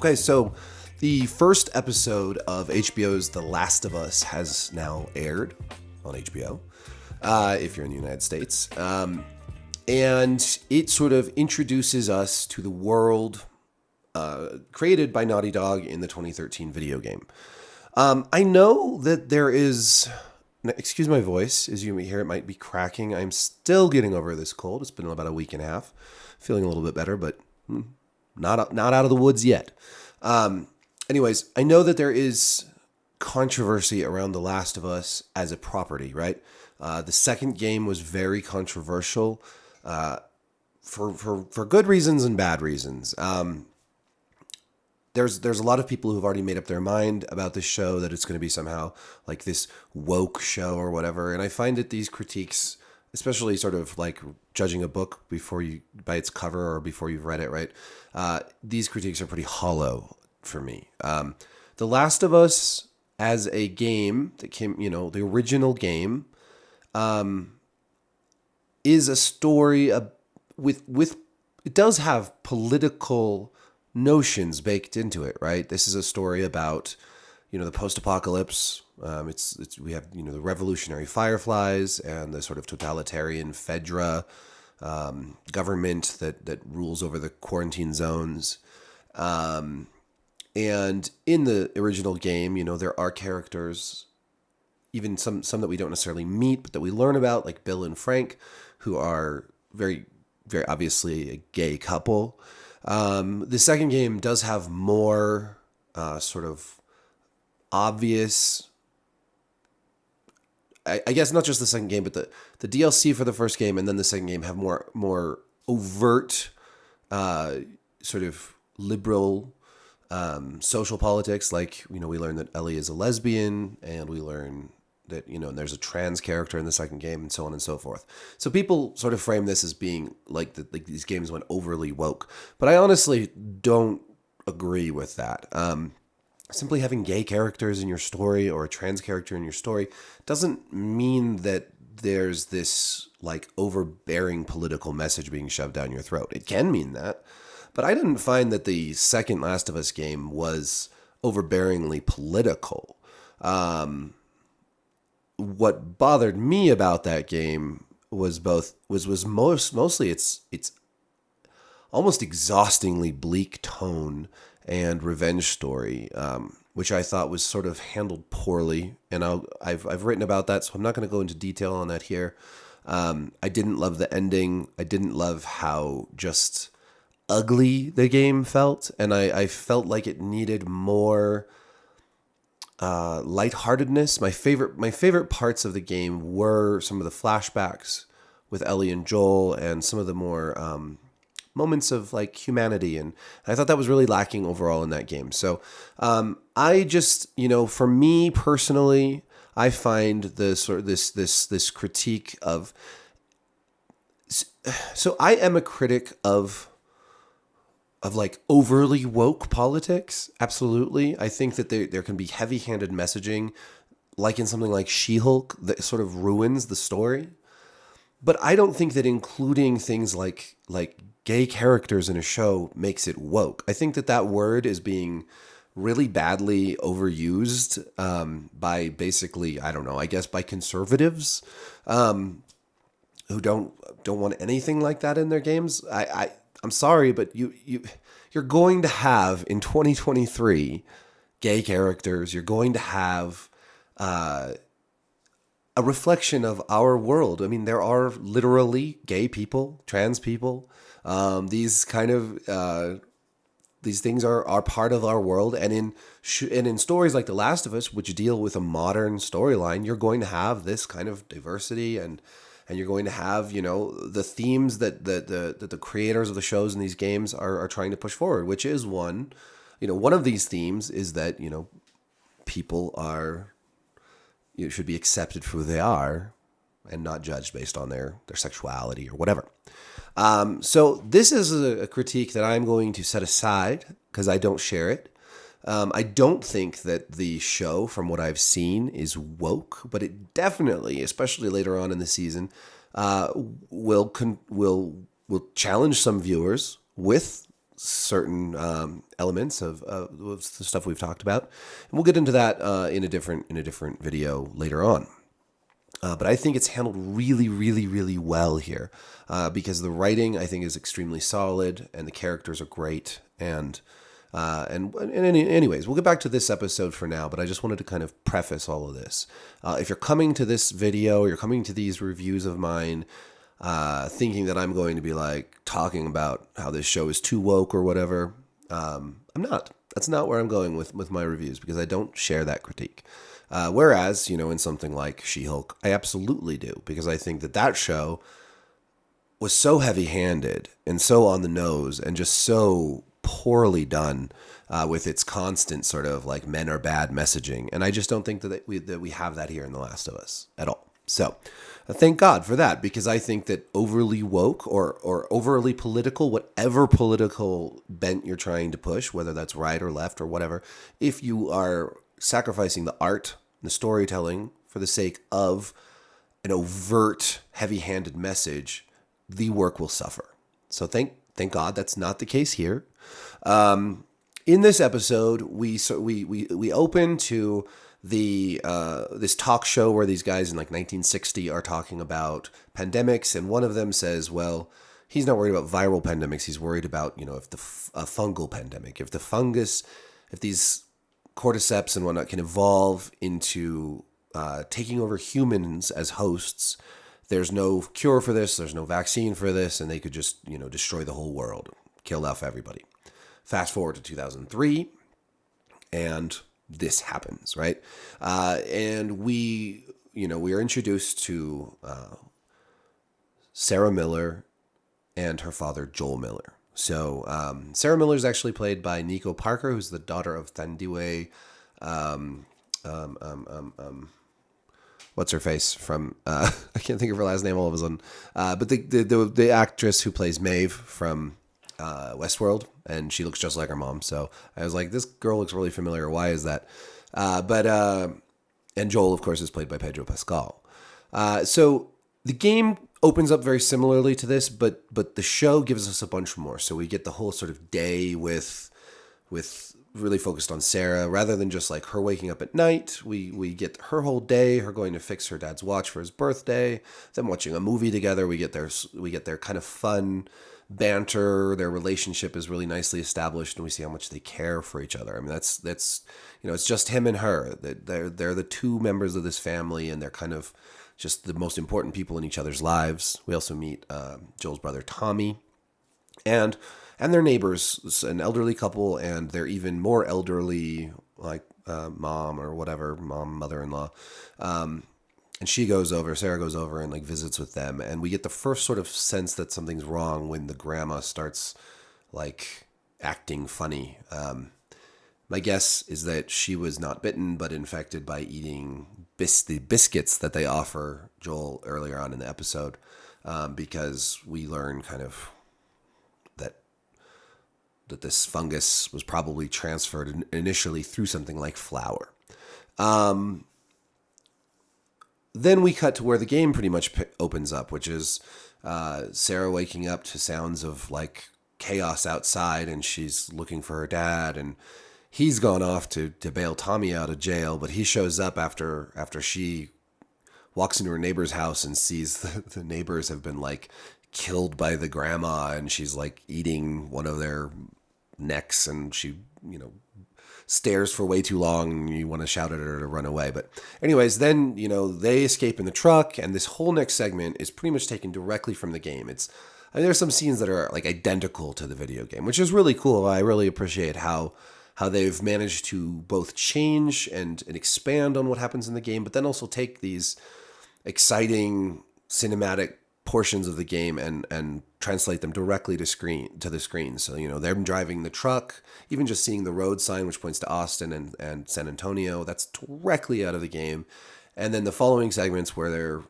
Okay, so the first episode of HBO's The Last of Us has now aired on HBO, if you're in the United States. And it sort of introduces us to the world created by Naughty Dog in the 2013 video game. I know that there is... Excuse my voice, as you may hear, it might be cracking. I'm still getting over this cold. It's been about a week and a half. Feeling a little bit better, but not out of the woods yet. Anyways, I know that there is controversy around The Last of Us as a property, right? The second game was very controversial for good reasons and bad reasons. There's a lot of people who've already made up their mind about this show, that it's going to be somehow like this woke show or whatever. And I find that these critiques, especially sort of like judging a book by its cover or before you've read it, right? These critiques are pretty hollow for me. The Last of Us as a game that came, the original game, is a story with it does have political notions baked into it, right? This is a story about, the post-apocalypse. We have, the revolutionary fireflies and the sort of totalitarian Fedra government that rules over the quarantine zones. And in the original game, there are characters, even some that we don't necessarily meet, but that we learn about, like Bill and Frank, who are very, very obviously a gay couple. The second game does have more sort of obvious, I guess not just the second game, but the DLC for the first game and then the second game have more overt sort of liberal social politics. Like, we learn that Ellie is a lesbian, and we learn that, and there's a trans character in the second game, and so on and so forth. So people sort of frame this as being like these games went overly woke, but I honestly don't agree with that. Simply having gay characters in your story or a trans character in your story doesn't mean that there's this like overbearing political message being shoved down your throat. It can mean that, but I didn't find that the second Last of Us game was overbearingly political. What bothered me about that game was mostly its almost exhaustingly bleak tone and revenge story, which I thought was sort of handled poorly. And I've written about that, so I'm not going to go into detail on that here. I didn't love the ending. I didn't love how just ugly the game felt, and I felt like it needed more lightheartedness. My favorite parts of the game were some of the flashbacks with Ellie and Joel, and some of the more moments of like humanity, and I thought that was really lacking overall in that game. So I just, for me personally, I find this critique of. So I am a critic of like overly woke politics. Absolutely. I think that there can be heavy-handed messaging, like in something like She-Hulk, that sort of ruins the story. But I don't think that including things like gay characters in a show makes it woke. I think that word is being really badly overused by basically, I don't know, I guess by conservatives who don't want anything like that in their games. I'm sorry, but you're going to have in 2023 gay characters. You're going to have a reflection of our world. I mean, there are literally gay people, trans people. These kind of these things are part of our world, and in stories like The Last of Us, which deal with a modern storyline, you're going to have this kind of diversity and you're going to have, the themes that the creators of the shows in these games are trying to push forward, which is one of these themes is that, people should be accepted for who they are and not judged based on their sexuality or whatever. So this is a critique that I'm going to set aside because I don't share it. I don't think that the show, from what I've seen, is woke, but it definitely, especially later on in the season, will challenge some viewers with certain elements of the stuff we've talked about, and we'll get into that in a different video later on. But I think it's handled really, really, really well here because the writing I think is extremely solid and the characters are great. Anyways, we'll get back to this episode for now, but I just wanted to kind of preface all of this. If you're coming to this video, you're coming to these reviews of mine, thinking that I'm going to be like talking about how this show is too woke or whatever, I'm not. That's not where I'm going with my reviews because I don't share that critique. Whereas, in something like She-Hulk, I absolutely do because I think that show was so heavy-handed and so on the nose and just so poorly done with its constant sort of like men are bad messaging. And I just don't think that we have that here in The Last of Us at all. So thank God for that, because I think that overly woke or overly political, whatever political bent you're trying to push, whether that's right or left or whatever, if you are sacrificing the art and the storytelling for the sake of an overt, heavy-handed message, the work will suffer. So thank God that's not the case here. In this episode, we open to this talk show where these guys in like 1960 are talking about pandemics, and one of them says, well, he's not worried about viral pandemics. He's worried about, if a fungal pandemic, if these cordyceps and whatnot can evolve into taking over humans as hosts. There's no cure for this. There's no vaccine for this, and they could just, destroy the whole world, kill off everybody. Fast forward to 2003, and this happens, right? And we are introduced to Sarah Miller and her father, Joel Miller. So Sarah Miller is actually played by Nico Parker, who's the daughter of Thandiwe, what's her face from, I can't think of her last name all of a sudden, but the actress who plays Maeve from Westworld, and she looks just like her mom. So I was like, this girl looks really familiar. Why is that? And Joel, of course, is played by Pedro Pascal. So the game opens up very similarly to this, but the show gives us a bunch more. So we get the whole sort of day with really focused on Sarah, rather than just like her waking up at night. We get her whole day, her going to fix her dad's watch for his birthday, them watching a movie together. We get their kind of fun banter. Their relationship is really nicely established, and we see how much they care for each other. I mean, that's it's just him and her. They're the two members of this family, and they're kind of just the most important people in each other's lives. We also meet Joel's brother Tommy, and their neighbors, an elderly couple, and they're even more elderly, like mother-in-law. And Sarah goes over and like visits with them. And we get the first sort of sense that something's wrong when the grandma starts like acting funny. My guess is that she was not bitten, but infected by eating the biscuits that they offer Joel earlier on in the episode, because we learn kind of that this fungus was probably transferred initially through something like flour. Then we cut to where the game pretty much opens up, which is Sarah waking up to sounds of like chaos outside, and she's looking for her dad, and he's gone off to bail Tommy out of jail, but he shows up after she walks into her neighbor's house and sees the neighbors have been like killed by the grandma, and she's like eating one of their necks, and she, stares for way too long, and you want to shout at her to run away. But anyways, then, they escape in the truck, and this whole next segment is pretty much taken directly from the game. There's some scenes that are like identical to the video game, which is really cool. I really appreciate how they've managed to both change and expand on what happens in the game, but then also take these exciting cinematic portions of the game and translate them directly to the screen. So, them driving the truck, even just seeing the road sign, which points to Austin and San Antonio, that's directly out of the game. And then the following segments where they're,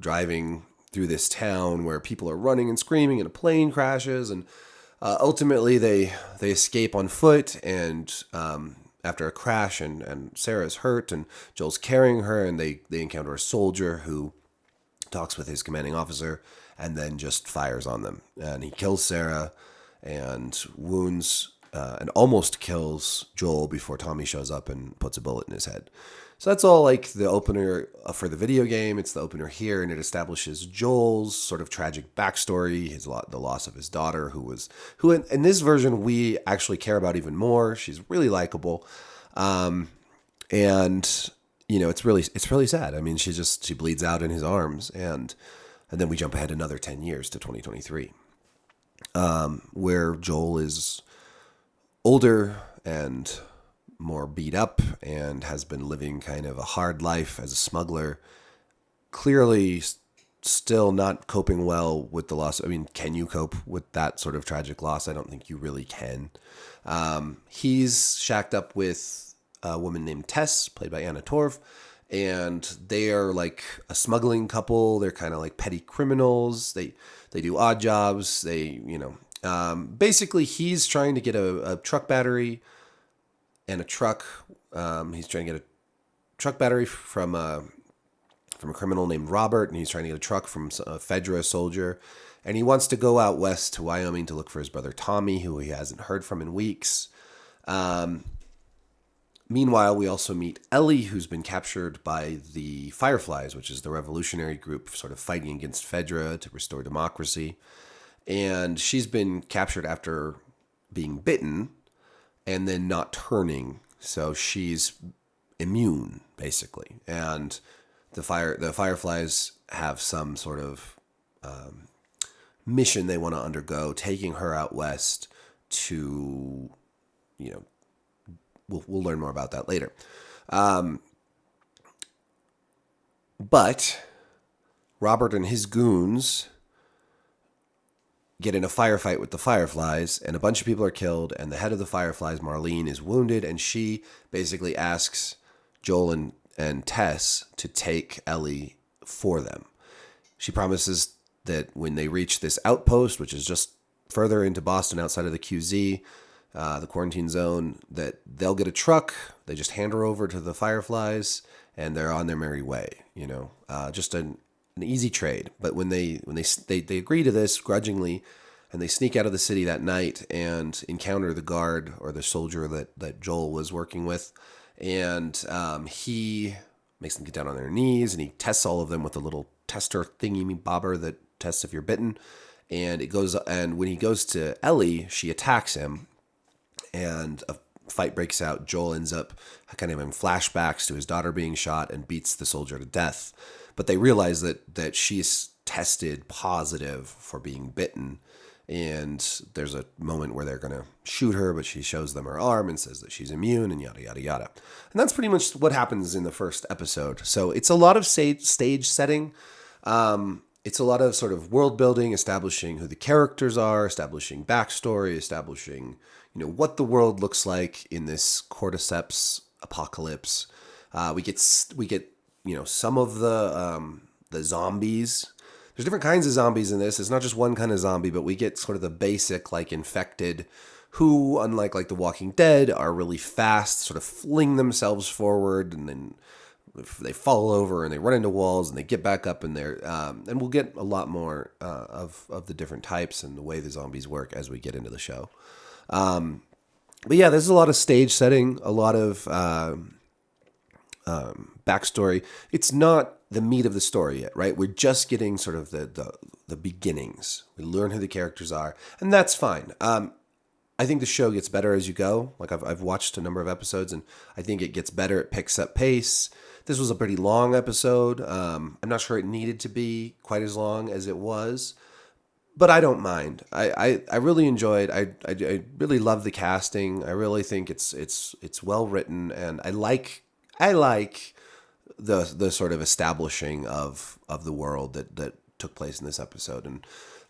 driving through this town where people are running and screaming and a plane crashes, and ultimately they escape on foot, and after a crash, and Sarah's hurt and Joel's carrying her, and they encounter a soldier who talks with his commanding officer and then just fires on them, and he kills Sarah. and wounds and almost kills Joel before Tommy shows up and puts a bullet in his head. So that's all like the opener for the video game. It's the opener here, and it establishes Joel's sort of tragic backstory, the loss of his daughter, who in this version we actually care about even more. She's really likable, and it's really sad. I mean, she bleeds out in his arms, and then we jump ahead another 10 years to 2023, where Joel is older and more beat up and has been living kind of a hard life as a smuggler. Clearly still not coping well with the loss. I mean, can you cope with that sort of tragic loss? I don't think you really can. He's shacked up with a woman named Tess, played by Anna Torv, and they are like a smuggling couple. They're kind of like petty criminals. They do odd jobs. Basically he's trying to get a truck battery and a truck. He's trying to get a truck battery from a criminal named Robert, and he's trying to get a truck from a Fedra soldier. And he wants to go out west to Wyoming to look for his brother Tommy, who he hasn't heard from in weeks. Meanwhile, we also meet Ellie, who's been captured by the Fireflies, which is the revolutionary group sort of fighting against Fedra to restore democracy. And she's been captured after being bitten and then not turning. So she's immune, basically. And the Fireflies have some sort of mission they want to undergo, taking her out west to, we'll learn more about that later. But Robert and his goons get in a firefight with the Fireflies, and a bunch of people are killed, and the head of the Fireflies, Marlene, is wounded, and she basically asks Joel and Tess to take Ellie for them. She promises that when they reach this outpost, which is just further into Boston outside of the QZ, the quarantine zone, that they'll get a truck. They just hand her over to the Fireflies, and they're on their merry way. Just an easy trade. But when they agree to this grudgingly, and they sneak out of the city that night and encounter the guard or the soldier that Joel was working with, and he makes them get down on their knees, and he tests all of them with a little tester thingy bobber that tests if you're bitten. And when he goes to Ellie, she attacks him, and a fight breaks out. Joel ends up kind of in flashbacks to his daughter being shot and beats the soldier to death. But they realize that she's tested positive for being bitten, and there's a moment where they're going to shoot her, but she shows them her arm and says that she's immune, and yada, yada, yada. And that's pretty much what happens in the first episode. So it's a lot of stage setting. It's a lot of sort of world building, establishing who the characters are, establishing backstory, establishing, what the world looks like in this cordyceps apocalypse. We get some of the zombies. There's different kinds of zombies in this. It's not just one kind of zombie, but we get sort of the basic infected, who, unlike The Walking Dead, are really fast, sort of fling themselves forward, and then they fall over and they run into walls and they get back up in there. And we'll get a lot more of the different types and the way the zombies work as we get into the show. But yeah, there's a lot of stage setting, a lot of backstory. It's not the meat of the story yet, right? We're just getting sort of the beginnings. We learn who the characters are, and that's fine. I think the show gets better as you go. I've watched a number of episodes, and I think it gets better. It picks up pace. This was a pretty long episode. I'm not sure it needed to be quite as long as it was, but I don't mind. I really enjoyed. I really love the casting. I really think it's well written, and I like the sort of establishing of the world that took place in this episode. And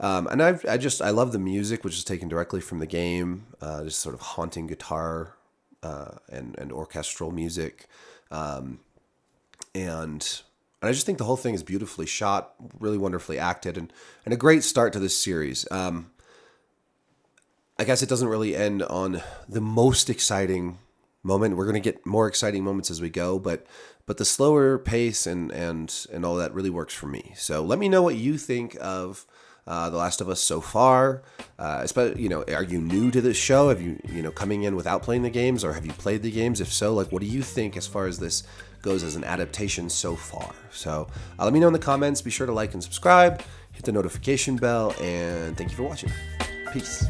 I love the music, which is taken directly from the game, just sort of haunting guitar and orchestral music. And I just think the whole thing is beautifully shot, really wonderfully acted, and a great start to this series. I guess it doesn't really end on the most exciting moment. We're going to get more exciting moments as we go, but the slower pace and all that really works for me. So let me know what you think of The Last of Us so far? Especially, are you new to this show? Have you, coming in without playing the games, or have you played the games? If so, like, what do you think as far as this goes as an adaptation so far? So let me know in the comments. Be sure to like and subscribe, hit the notification bell, and thank you for watching. Peace.